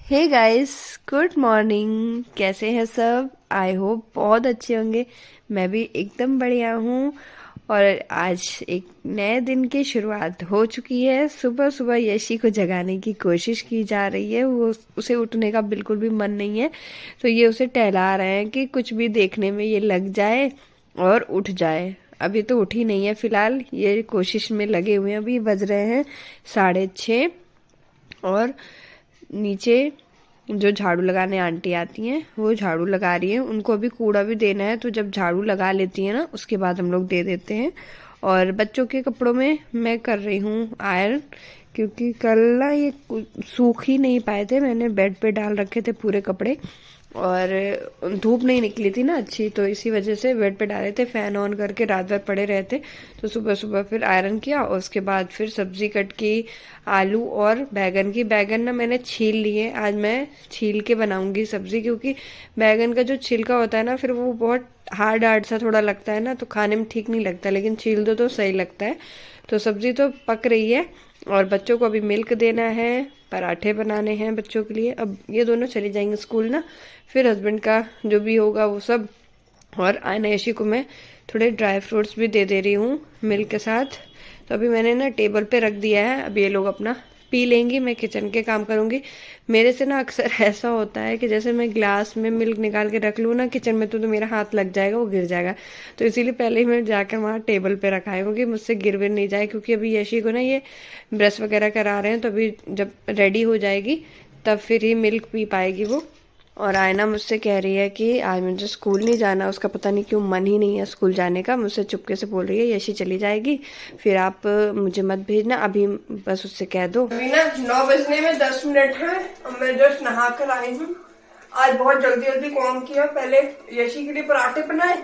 Hey guys, good morning. कैसे हैं सब? आई होप बहुत अच्छे होंगे। मैं भी एकदम बढ़िया हूँ। और आज एक नए दिन की शुरुआत हो चुकी है। सुबह सुबह यशी को जगाने की कोशिश की जा रही है। वो उसे उठने का बिल्कुल भी मन नहीं है, तो ये उसे टहला रहे हैं कि कुछ भी देखने में ये लग जाए और उठ जाए। अभी तो उठी नहीं है फिलहाल, ये कोशिश में लगे हुए हैं। अभी बज रहे हैं 6:30 और नीचे जो झाड़ू लगाने आंटी आती हैं वो झाड़ू लगा रही हैं। उनको अभी कूड़ा भी देना है, तो जब झाड़ू लगा लेती है ना उसके बाद हम लोग दे देते हैं। और बच्चों के कपड़ों में मैं कर रही हूँ आयरन, क्योंकि कल ना ये सूख ही नहीं पाए थे। मैंने बेड पे डाल रखे थे पूरे कपड़े, और धूप नहीं निकली थी ना अच्छी, तो इसी वजह से बेड पे डाले थे। फैन ऑन करके रात भर पड़े रहते, तो सुबह सुबह फिर आयरन किया और उसके बाद फिर सब्जी कट की, आलू और बैगन की। बैगन ना मैंने छील लिए, आज मैं छील के बनाऊंगी सब्जी, क्योंकि बैगन का जो छिलका होता है ना फिर वो बहुत हार्ड हार्ड सा थोड़ा लगता है ना, तो खाने में ठीक नहीं लगता, लेकिन छील दो तो सही लगता है। तो सब्जी तो पक रही है और बच्चों को अभी मिल्क देना है, पराठे बनाने हैं बच्चों के लिए। अब ये दोनों चले जाएंगे स्कूल ना, फिर हस्बैंड का जो भी होगा वो सब। और आयना यशी को मैं थोड़े ड्राई फ्रूट्स भी दे दे रही हूँ मिल्क के साथ। तो अभी मैंने ना टेबल पे रख दिया है, अब ये लोग अपना पी लेंगी, मैं किचन के काम करूंगी। मेरे से ना अक्सर ऐसा होता है कि जैसे मैं ग्लास में मिल्क निकाल के रख लूँ ना किचन में, तो मेरा हाथ लग जाएगा, वो गिर जाएगा। तो इसीलिए पहले ही मैं जाकर वहाँ टेबल पे रखाई हूँ कि मुझसे गिर भी नहीं जाए। क्योंकि अभी यशी को ना ये ब्रश वगैरह करा रहे हैं, तो अभी जब रेडी हो जाएगी तब फिर ही मिल्क पी पाएगी वो। और आयना मुझसे कह रही है कि आज मुझे स्कूल नहीं जाना। उसका पता नहीं क्यों मन ही नहीं है स्कूल जाने का। मुझसे चुपके से बोल रही है यशी चली जाएगी, फिर आप मुझे मत भेजना अभी, बस उससे कह दो। अभी ना 9 बजने में 10 मिनट है और मैं जस्ट नहा कर आई हूँ। आज बहुत जल्दी जल्दी काम किया। पहले यशी के लिए पराठे बनाए,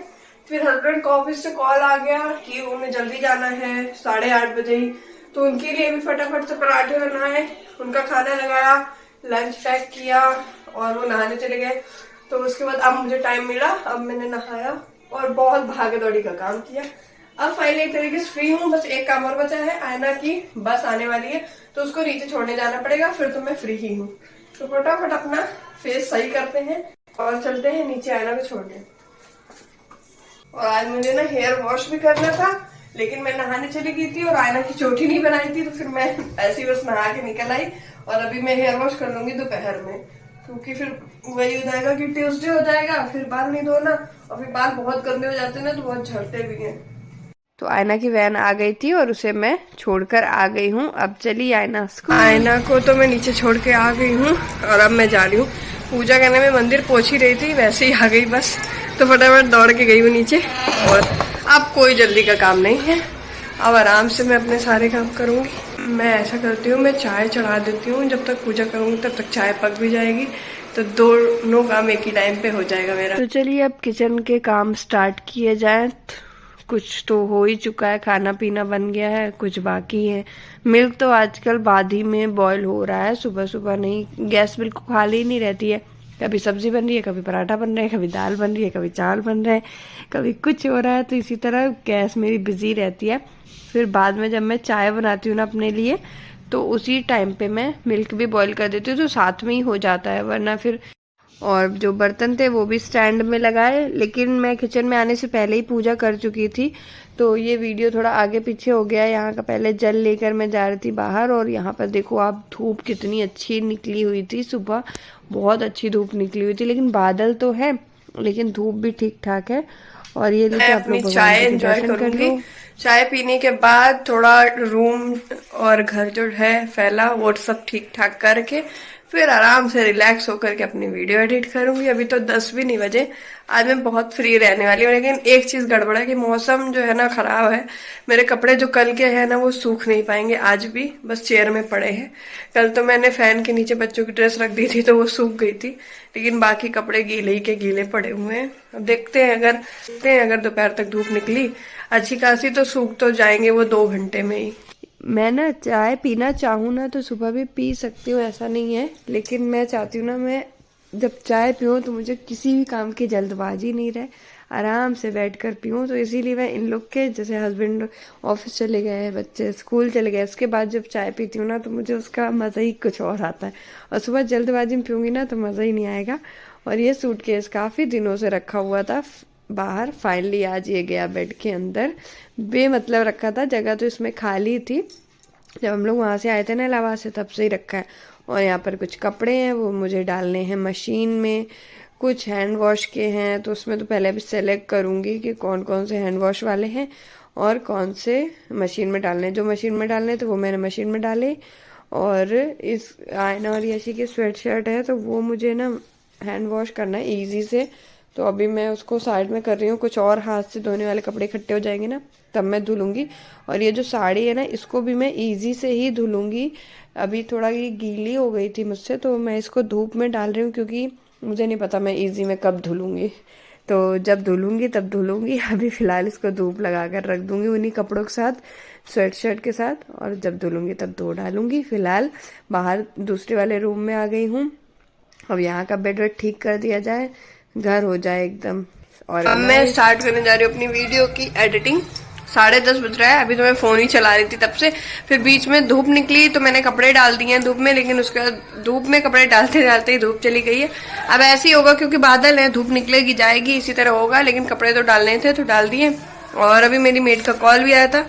फिर हस्बैंड का ऑफिस से कॉल आ गया कि उन्हें जल्दी जाना है 8:30 बजे ही, तो उनके लिए भी फटाफट से पराठे बनाए, उनका खाना लगाया, लंच पैक किया और वो नहाने चले गए। तो उसके बाद अब मुझे टाइम मिला, अब मैंने नहाया और बहुत भागे दौड़ी का काम किया। अब फाइनली एक तरीके से फ्री हूँ। बस एक काम और बचा है, आयना की बस आने वाली है तो उसको नीचे छोड़ने जाना पड़ेगा, फिर तो मैं फ्री ही हूँ। तो फटाफट अपना फेस सही करते हैं और चलते हैं नीचे आयना को छोड़ने। और आज मुझे ना हेयर वॉश भी करना था, लेकिन मैं नहाने चली गई थी और आयना की चोटी नहीं बनाई थी, तो फिर मैं ऐसे ही बस नहा के निकल आई। और अभी मैं हेयर वॉश कर लूंगी दोपहर में, क्योंकि फिर वही हो जाएगा कि ट्यूसडे हो जाएगा, फिर बाल नहीं धोना। और फिर बाल बहुत गंदे हो जाते हैं ना, तो बहुत झड़ते भी हैं। तो आयना की वैन आ गई थी और उसे मैं छोड़कर आ गई हूँ। अब चली आयना स्कूल। आयना को तो मैं नीचे छोड़ के आ गई हूँ और अब मैं जा रही हूँ पूजा करने में। मंदिर पहुंच ही रही थी, वैसे ही आ गई बस, तो फटाफट दौड़ के गई हूँ नीचे। और अब कोई जल्दी का काम नहीं है, अब आराम से मैं अपने सारे काम करूँगी। मैं ऐसा करती हूँ, मैं चाय चढ़ा देती हूँ, जब तक पूजा करूँगी तब तक चाय पक भी जाएगी, तो दोनों काम एक ही टाइम पे हो जाएगा मेरा। तो चलिए अब किचन के काम स्टार्ट किए जाए। कुछ तो हो ही चुका है, खाना पीना बन गया है, कुछ बाकी है। मिल्क तो आजकल बाद ही में बॉईल हो रहा है, सुबह सुबह नहीं। गैस बिल्कुल खाली ही नहीं रहती है, कभी सब्जी बन रही है, कभी पराठा बन रहा है, कभी दाल बन रही है, कभी चावल बन रहा है, कभी कुछ हो रहा है। तो इसी तरह गैस मेरी बिजी रहती है। फिर बाद में जब मैं चाय बनाती हूँ ना अपने लिए, तो उसी टाइम पे मैं मिल्क भी बॉईल कर देती हूँ, तो साथ में ही हो जाता है। वरना फिर, और जो बर्तन थे वो भी स्टैंड में लगाए, लेकिन मैं किचन में आने से पहले ही पूजा कर चुकी थी, तो ये वीडियो थोड़ा आगे पीछे हो गया। यहाँ का पहले जल लेकर मैं जा रही थी बाहर, और यहाँ पर देखो आप धूप कितनी अच्छी निकली हुई थी सुबह, बहुत अच्छी धूप निकली हुई थी। लेकिन बादल तो है, लेकिन धूप भी ठीक ठाक है। और ये लीजिए आप लोग भगवान जी के दर्शन कर लो। चाय पीने के बाद थोड़ा रूम और घर जो है फैला वो सब ठीक ठाक करके फिर आराम से रिलैक्स होकर के अपनी वीडियो एडिट करूंगी। अभी तो 10 भी नहीं बजे, आज मैं बहुत फ्री रहने वाली हूँ। लेकिन एक चीज गड़बड़ है कि मौसम जो है ना खराब है, मेरे कपड़े जो कल के हैं ना वो सूख नहीं पाएंगे आज भी, बस चेयर में पड़े हैं। कल तो मैंने फैन के नीचे बच्चों की ड्रेस रख दी थी तो वो सूख गई थी, लेकिन बाकी कपड़े गीले ही के गीले पड़े हुए हैं। अब देखते हैं, अगर दोपहर तक धूप निकली अच्छी खासी तो सूख तो जाएंगे वो 2 घंटे में ही। मैं ना चाय पीना चाहूँ ना तो सुबह भी पी सकती हूँ, ऐसा नहीं है, लेकिन मैं चाहती हूँ ना मैं जब चाय पीऊँ तो मुझे किसी भी काम की जल्दबाजी नहीं रहे, आराम से बैठकर पीऊँ। तो इसीलिए मैं इन लोग के, जैसे हस्बैंड ऑफिस चले गए, बच्चे स्कूल चले गए, उसके बाद जब चाय पीती हूँ ना तो मुझे उसका मज़ा ही कुछ और आता है। और सुबह जल्दबाजी में पीऊँगी ना तो मज़ा ही नहीं आएगा। और ये सूटकेस काफ़ी दिनों से रखा हुआ था बाहर, फाइनली आज ये गया बेड के अंदर। बेमतलब रखा था, जगह तो इसमें खाली थी, जब हम लोग वहाँ से आए थे ना इलाहाबाद से, तब से ही रखा है। और यहाँ पर कुछ कपड़े हैं, वो मुझे डालने हैं मशीन में। कुछ हैंड वॉश के हैं, तो उसमें तो पहले अभी सेलेक्ट करूँगी कि कौन कौन से हैंड वॉश वाले हैं और कौन से मशीन में डालने हैं। जो मशीन में डालने थे वो मैंने मशीन में डाले। और इस आयना और यशी की स्वेट शर्ट है, तो वो मुझे ना हैंड वॉश करना है ईजी से, तो अभी मैं उसको साइड में कर रही हूँ। कुछ और हाथ से धोने वाले कपड़े इकट्ठे हो जाएंगे ना तब मैं धुलूंगी। और ये जो साड़ी है ना, इसको भी मैं इजी से ही धुलूंगी। अभी थोड़ा ये गीली हो गई थी मुझसे, तो मैं इसको धूप में डाल रही हूँ, क्योंकि मुझे नहीं पता मैं इजी में कब धुलूंगी। तो जब धुलूंगी तब धुलूंगी, अभी फ़िलहाल इसको धूप लगा कर रख दूंगी उन्हीं कपड़ों के साथ, स्वेट शर्ट के साथ। और जब धुलूंगी तब धो डालूंगी। फ़िलहाल बाहर दूसरे वाले रूम में आ गई हूँ। अब यहाँ का बेड वेड ठीक कर दिया जाए, घर हो जाए एकदम। और अब मैं स्टार्ट करने जा रही हूँ अपनी वीडियो की एडिटिंग। 10:30 बज रहा है, अभी तो मैं फोन ही चला रही थी तब से। फिर बीच में धूप निकली तो मैंने कपड़े डाल दिए हैं धूप में, लेकिन उसके बाद धूप में कपड़े डालते डालते ही धूप चली गई है। अब ऐसे ही होगा, क्योंकि बादल है, धूप निकलेगी जाएगी, इसी तरह होगा। लेकिन कपड़े तो डालने थे तो डाल दिए। और अभी मेरी मेड का कॉल भी आया था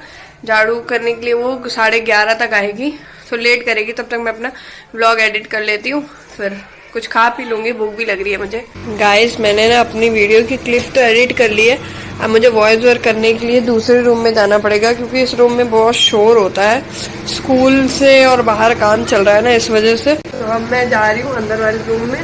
झाड़ू करने के लिए, वो 11:30 तक आएगी, तो लेट करेगी। तब तक मैं अपना व्लॉग एडिट कर लेती हूँ, फिर कुछ खा पी लूंगी, भूख भी लग रही है मुझे। गाइस, मैंने ना अपनी वीडियो की क्लिप तो एडिट कर ली है। अब मुझे वॉइस ओवर करने के लिए दूसरे रूम में जाना पड़ेगा, क्योंकि इस रूम में बहुत शोर होता है, स्कूल से और बाहर काम चल रहा है ना, इस वजह से। तो अब मैं जा रही हूँ अंदर वाले रूम में,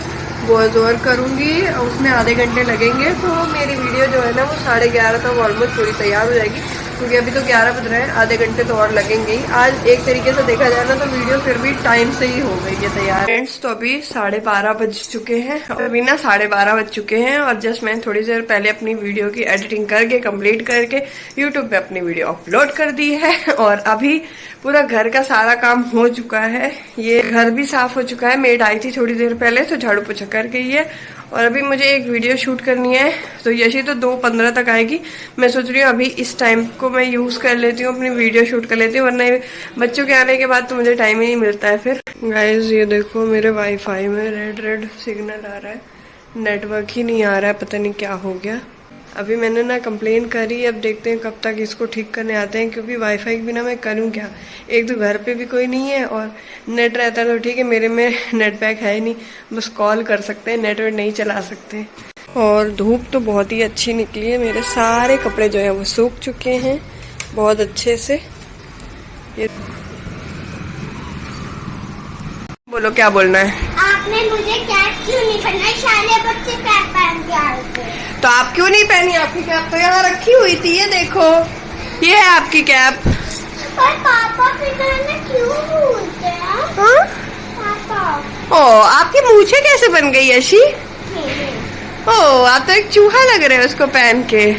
वॉइस ओवर करूंगी, उसमें आधे घंटे लगेंगे। तो मेरी वीडियो जो है ना वो 11:30 तक ऑलमोस्ट पूरी तैयार हो जाएगी, क्योंकि अभी तो 11 बज रहे हैं, आधे घंटे तो और लगेंगे ही। आज एक तरीके से देखा जाए ना तो वीडियो फिर भी टाइम से ही हो गई है तैयार। फ्रेंड्स, तो अभी 12:30 बज चुके हैं, अभी ना 12:30 बज चुके हैं। और जस्ट मैं थोड़ी देर पहले अपनी वीडियो की एडिटिंग करके कंप्लीट करके यूट्यूब पे अपनी वीडियो अपलोड कर दी है। और अभी पूरा घर का सारा काम हो चुका है, ये घर भी साफ हो चुका है। मेड आई थी थोड़ी देर पहले, तो झाड़ू पोछा कर गई है। और अभी मुझे एक वीडियो शूट करनी है, तो यशी तो 2:15 तक आएगी। मैं सोच रही हूँ अभी इस टाइम को मैं यूज कर लेती हूँ, अपनी वीडियो शूट कर लेती हूँ, वरना बच्चों के आने के बाद तो मुझे टाइम ही नहीं मिलता है फिर। गाइस, ये देखो मेरे वाईफाई में रेड सिग्नल आ रहा है, नेटवर्क ही नहीं आ रहा है, पता नहीं क्या हो गया। अभी मैंने ना कंप्लेन करी, अब देखते हैं कब तक इसको ठीक करने आते हैं, क्योंकि वाईफाई के बिना मैं करूँ क्या। एक तो घर पे भी कोई नहीं है, और नेट रहता है तो ठीक है, मेरे में नेट पैक है ही नहीं, बस कॉल कर सकते हैं, नेटवर्क नहीं चला सकते। और धूप तो बहुत ही अच्छी निकली है, मेरे सारे कपड़े जो है वो सूख चुके हैं बहुत अच्छे से। ये बोलो, क्या बोलना है? आपने मुझे कैप क्यों नहीं पहना? सारे बच्चे कैप पहन के आए थे, तो आप क्यों नहीं पहनी? आपकी कैप तो यहाँ रखी हुई थी, ये देखो, ये है आपकी कैप। पर पापा फिर क्यों बोलते हैं? हाँ? पापा, ओ, आपकी मूछें कैसे बन गई यशी? ओ, आप तो एक चूहा लग रहे हो उसको पहन के।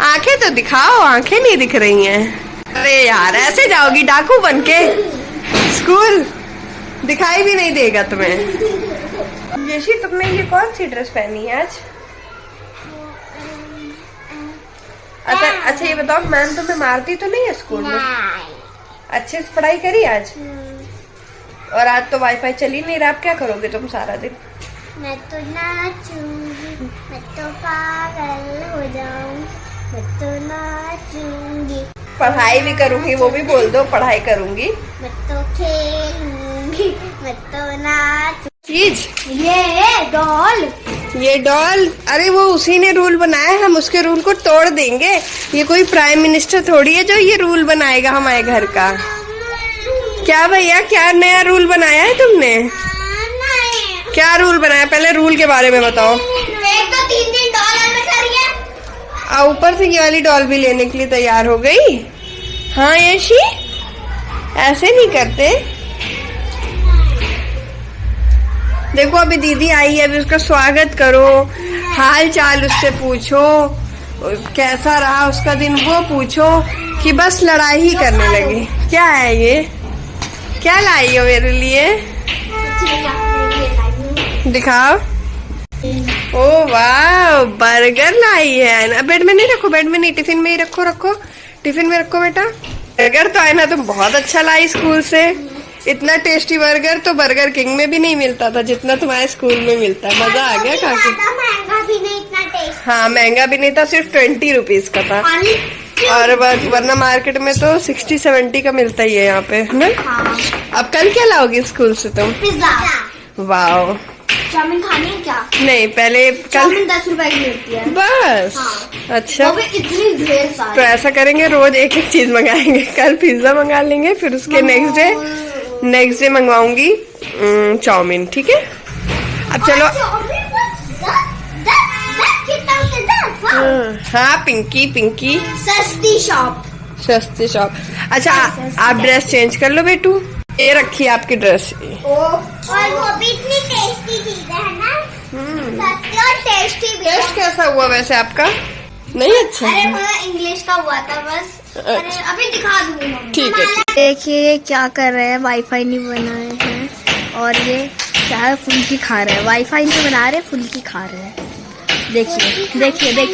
आंखें तो दिखाओ, आंखें नहीं दिख रही हैं। अरे यार, ऐसे जाओगी डाकू बन के स्कूल? दिखाई भी नहीं देगा तुम्हें। यशी, तुमने ये कौन सी ड्रेस पहनी है आज? अच्छा ये बताओ, मैम तुम्हें मारती तो नहीं है स्कूल में? अच्छे से पढ़ाई करी आज? और आज तो वाईफाई चल ही नहीं रहा, आप क्या करोगे तुम सारा दिन? मैं तो नाचूंगी, मैं तो पागल हो जाऊं, मैं तो नाचूंगी। पढ़ाई भी करूंगी, वो भी बोल दो, पढ़ाई करूंगी। मैं तो खेलूंगी, मैं तो नाच। चीज ये डॉल, अरे वो उसी ने रूल बनाया है, हम उसके रूल को तोड़ देंगे। ये कोई प्राइम मिनिस्टर थोड़ी है जो ये रूल बनाएगा हमारे घर का। क्या भैया, क्या नया रूल बनाया है तुमने? क्या रूल बनाया, पहले रूल के बारे में बताओ। एक तो 3 डॉलर में कर रही है, ऊपर से ये वाली डॉल भी लेने के लिए तैयार हो गई। हाँ यशी, ऐसे नहीं करते। देखो, अभी दीदी आई है, अभी उसका स्वागत करो, हाल चाल उससे पूछो, कैसा रहा उसका दिन वो पूछो, कि बस लड़ाई ही करने लगे। क्या है ये, क्या लाई हो मेरे लिए? दिखाओ। ओ वाह, बर्गर लाई है ना। बेड में नहीं रखो, बेड में नहीं, टिफिन में ही रखो, रखो टिफिन में रखो बेटा। बर्गर तो आयना तुम बहुत अच्छा लाई स्कूल से। इतना टेस्टी बर्गर तो बर्गर किंग में भी नहीं मिलता था जितना तुम्हारे स्कूल में मिलता है। मजा आ गया खा के। महंगा भी नहीं, इतना टेस्ट। हाँ, महंगा भी नहीं था, सिर्फ 20 रुपीज का था। और वरना मार्केट में तो 60-70 का मिलता ही है यहाँ पे, है ना। हाँ। अब कल क्या लाओगी स्कूल से तुम? पिज्जा। वाओ। चाउमीन खानी है क्या? नहीं, पहले कल। चाउमीन 10 रुपए की मिलती है बस। हाँ। अच्छा, वो भी इतनी ढेर तो सारी। ऐसा करेंगे, रोज एक एक चीज मंगाएंगे। कल पिज्जा मंगा लेंगे, फिर उसके नेक्स्ट डे मंगवाऊंगी चाउमीन, ठीक है। अब चलो। हाँ, पिंकी पिंकी सस्ती शॉप। सस्ती शॉप। अच्छा, आप ड्रेस चेंज कर लो बेटू। ये रखी आपकी ड्रेस। और वो भी इतनी टेस्टी चीज है ना। सस्ती और टेस्टी भी। टेस्ट कैसा हुआ वैसे आपका? नहीं अच्छा? अरे वो इंग्लिश का हुआ था बस। अरे अभी दिखा दूंगी मम्मी। ठीक है। देखिए क्या कर रहे हैं, वाईफाई नहीं बनाए हैं और ये क्या है, फुल्की खा रहे हैं। वाईफाई नहीं बना रहे, फुल्की खा रहे हैं। देखिए देखिए देखिए।